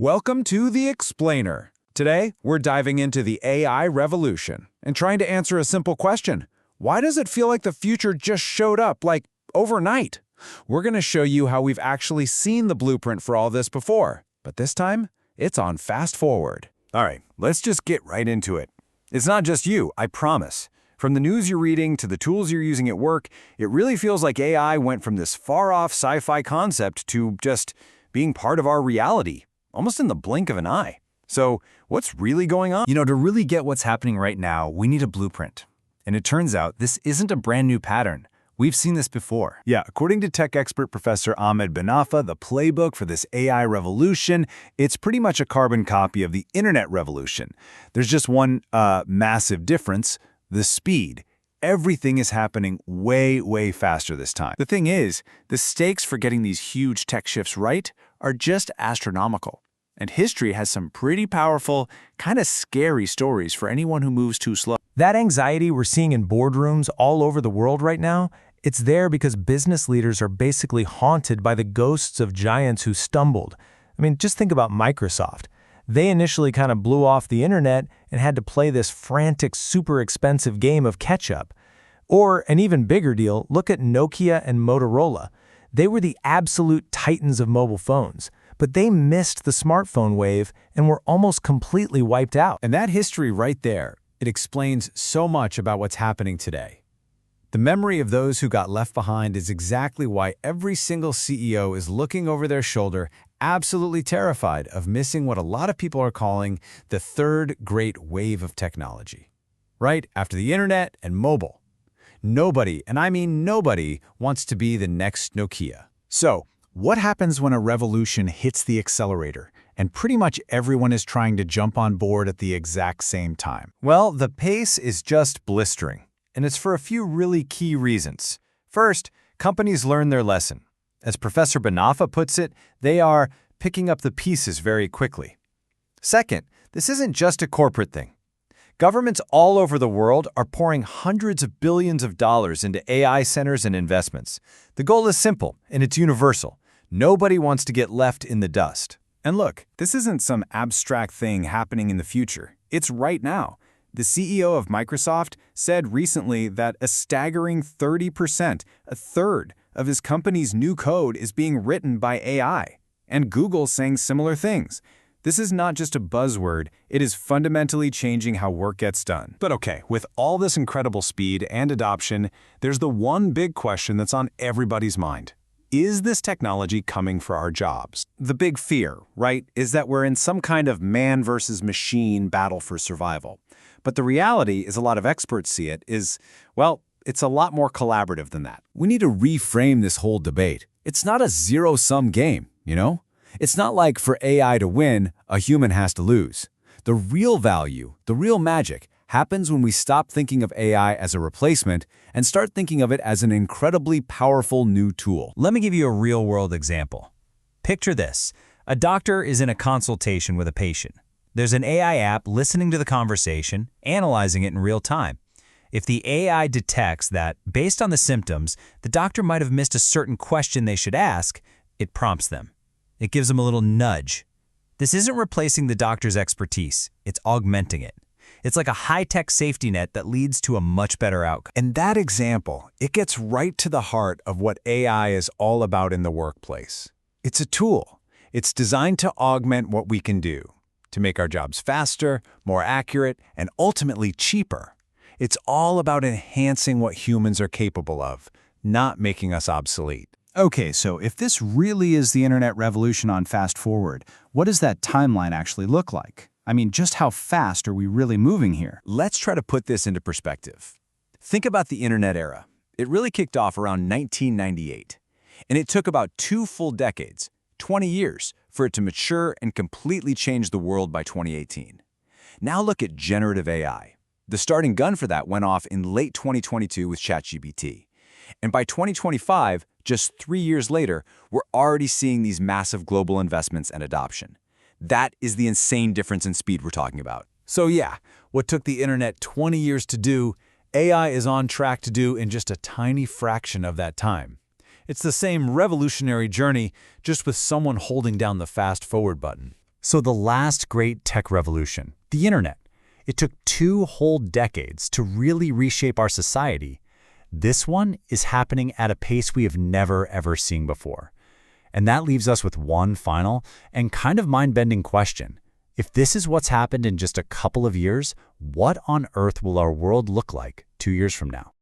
Welcome to The Explainer. Today, we're diving into the AI revolution and trying to answer a simple question. Why does it feel like the future just showed up, like, overnight? We're going to show you how we've actually seen the blueprint for all this before, but this time, it's on fast forward. All right, let's just get right into it. It's not just you, I promise. From the news you're reading to the tools you're using at work, it really feels like AI went from this far-off sci-fi concept to just being part of our reality, almost in the blink of an eye. So, what's really going on? To really get what's happening right now, we need a blueprint. And it turns out this isn't a brand new pattern. We've seen this before. Yeah, according to tech expert Professor Ahmed Banafa, the playbook for this AI revolution, it's pretty much a carbon copy of the internet revolution. There's just one massive difference: the speed. Everything is happening way, way faster this time. The thing is, the stakes for getting these huge tech shifts right are just astronomical. And history has some pretty powerful, kind of scary stories for anyone who moves too slow. That anxiety we're seeing in boardrooms all over the world right now, it's there because business leaders are basically haunted by the ghosts of giants who stumbled. I mean, just think about Microsoft. They initially kind of blew off the internet and had to play this frantic, super expensive game of catch-up. Or, an even bigger deal, look at Nokia and Motorola. They were the absolute titans of mobile phones, but they missed the smartphone wave and were almost completely wiped out. And that history right there, it explains so much about what's happening today. The memory of those who got left behind is exactly why every single CEO is looking over their shoulder, absolutely terrified of missing what a lot of people are calling the third great wave of technology. Right after the internet and mobile. Nobody, and I mean nobody, wants to be the next Nokia. So, what happens when a revolution hits the accelerator and pretty much everyone is trying to jump on board at the exact same time? Well, the pace is just blistering, and it's for a few really key reasons. First, companies learn their lesson. As Professor Banafa puts it, they are picking up the pieces very quickly. Second, this isn't just a corporate thing. Governments all over the world are pouring hundreds of billions of dollars into AI centers and investments. The goal is simple, and it's universal. Nobody wants to get left in the dust. And look, this isn't some abstract thing happening in the future. It's right now. The CEO of Microsoft said recently that a staggering 30%, a third, of his company's new code is being written by AI. And Google's saying similar things. This is not just a buzzword, it is fundamentally changing how work gets done. But okay, with all this incredible speed and adoption, there's the one big question that's on everybody's mind. Is this technology coming for our jobs? The big fear, right, is that we're in some kind of man versus machine battle for survival. But the reality is, a lot of experts see it, well, it's a lot more collaborative than that. We need to reframe this whole debate. It's not a zero-sum game, It's not like for AI to win, a human has to lose. The real value, the real magic, happens when we stop thinking of AI as a replacement and start thinking of it as an incredibly powerful new tool. Let me give you a real-world example. Picture this. A doctor is in a consultation with a patient. There's an AI app listening to the conversation, analyzing it in real time. If the AI detects that, based on the symptoms, the doctor might have missed a certain question they should ask, it prompts them. It gives them a little nudge. This isn't replacing the doctor's expertise, it's augmenting it. It's like a high-tech safety net that leads to a much better outcome. And that example, it gets right to the heart of what AI is all about in the workplace. It's a tool. It's designed to augment what we can do, to make our jobs faster, more accurate, and ultimately cheaper. It's all about enhancing what humans are capable of, not making us obsolete. Okay, so if this really is the internet revolution on fast forward, what does that timeline actually look like? I mean, just how fast are we really moving here? Let's try to put this into perspective. Think about the internet era. It really kicked off around 1998, and it took about 2 full decades, 20 years, for it to mature and completely change the world by 2018. Now look at generative AI. The starting gun for that went off in late 2022 with ChatGPT. And by 2025, just 3 years later, we're already seeing these massive global investments and adoption. That is the insane difference in speed we're talking about. So yeah, what took the internet 20 years to do, AI is on track to do in just a tiny fraction of that time. It's the same revolutionary journey, just with someone holding down the fast forward button. So the last great tech revolution, the internet, it took 2 whole decades to really reshape our society. This one is happening at a pace we have never ever seen before. And that leaves us with one final and kind of mind-bending question. If this is what's happened in just a couple of years, what on earth will our world look like 2 years from now?